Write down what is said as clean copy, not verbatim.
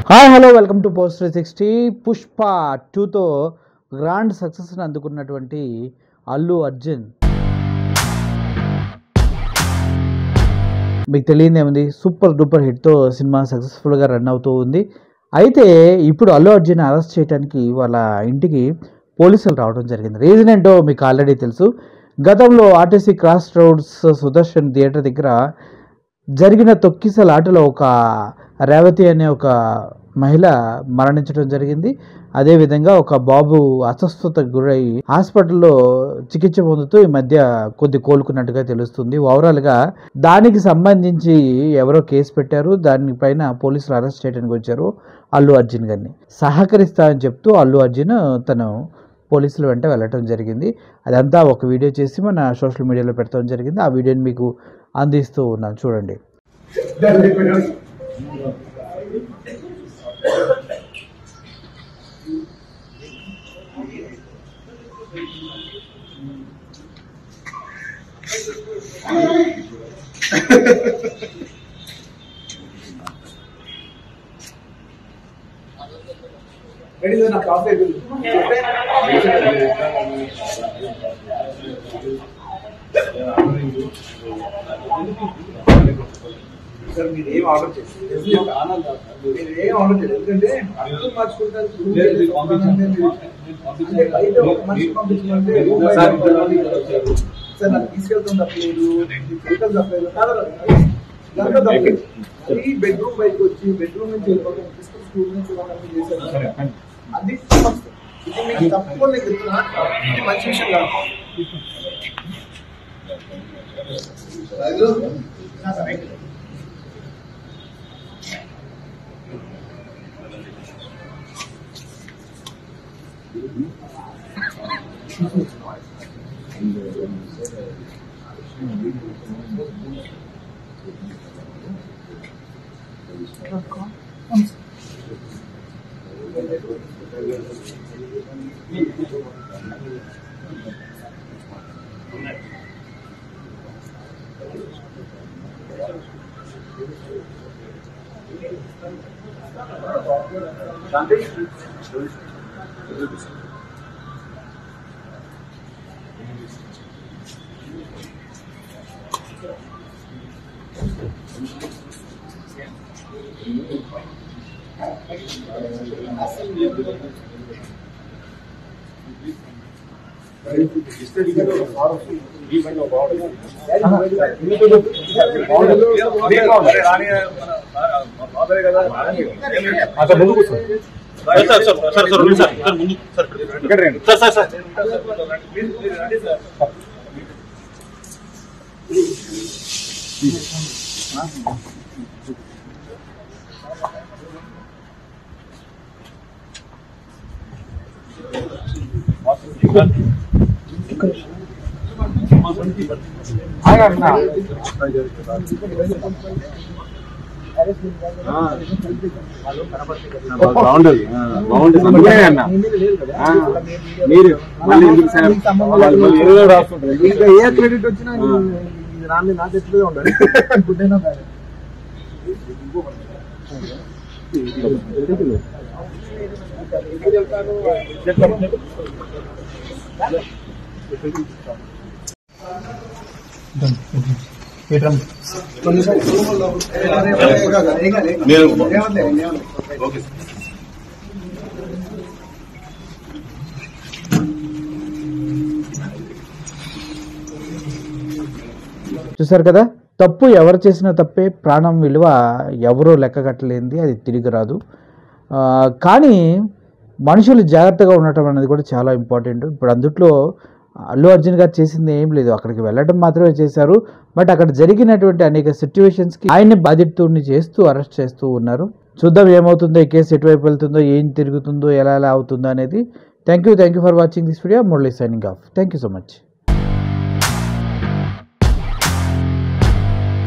Hi hello welcome to post 360. Pushpa 2తో grand సక్సెస్ని అందుకున్నటువంటి అల్లు అర్జున్ మీకు తెలియదు ఏముంది, సూపర్ డూపర్ హిట్తో సినిమా సక్సెస్ఫుల్గా రన్ అవుతూ ఉంది. అయితే ఇప్పుడు అల్లు అర్జున్ అరెస్ట్ చేయడానికి వాళ్ళ ఇంటికి పోలీసులు రావడం జరిగింది. రీజన్ ఏంటో మీకు ఆల్రెడీ తెలుసు. గతంలో RTC cross roads Sudarshan theatre దగ్గర జరిగిన తొక్కిసలాటలో ఒక రేవతి అనే ఒక మహిళ మరణించడం జరిగింది. అదేవిధంగా ఒక బాబు అస్వస్థతకు గురై హాస్పిటల్లో చికిత్స పొందుతూ ఈ మధ్య కొద్ది కోలుకున్నట్టుగా తెలుస్తుంది. ఓవరాల్గా దానికి సంబంధించి ఎవరో కేసు పెట్టారు. దానిపైన పోలీసులు అరెస్ట్ చేయడానికి వచ్చారు అల్లు అర్జున్ గారిని. సహకరిస్తామని చెప్తూ అల్లు అర్జున్ తను పోలీసుల వెంట వెళ్ళటం జరిగింది. అదంతా ఒక వీడియో చేసి మన సోషల్ మీడియాలో పెట్టడం జరిగింది. ఆ వీడియోని మీకు అందిస్తూ ఉన్నాను, చూడండి. సార్ మీరు ఏం ఆర్డర్ చేస్తారు? మీరు ఏం ఆర్డర్ చేయలేదు, ఎందుకంటే అర్థం మార్చుకుంటారు. సార్ నాకు తీసుకెళ్తాం తప్పలేదు, వెహికల్ తప్పలేదు, దాంట్లో తప్పలేదు. ఈ బెడ్రూమ్ బయటకు వచ్చి బెడ్రూమ్ నుంచి వెళ్ళిపోతాం, స్కూల్ నుంచి చేశారు. అది ఇది మీకు తప్పకుండా నేను చెప్తున్నా, ఇది మంచి విషయం కాదు. ఇంకా ఏ క్రెడిట్ వచ్చినా రాని నా చేతిలో ఉండాలి. గుడ్డైనా చూసారు కదా, తప్పు ఎవరు చేసినా తప్పే. ప్రాణం విలువ ఎవరూ లెక్కగట్టలేనిది, అది తిరిగి రాదు. కానీ మనుషులు జాగ్రత్తగా ఉండటం అనేది కూడా చాలా ఇంపార్టెంట్. ఇప్పుడు అందుట్లో అల్లు అర్జున్ గారు చేసింది ఏం లేదు, అక్కడికి వెళ్ళడం మాత్రమే చేశారు. బట్ అక్కడ జరిగినటువంటి అనేక సిచ్యువేషన్స్కి ఆయన్ని బాధితుడిని చేస్తూ అరెస్ట్ చేస్తూ ఉన్నారు. చూద్దాం ఏమవుతుందో, ఈ కేసు ఎటువైపు వెళ్తుందో, ఏం తిరుగుతుందో, ఎలా అవుతుందో అనేది. Thank you for watching this video. Murali signing off. Thank you so much.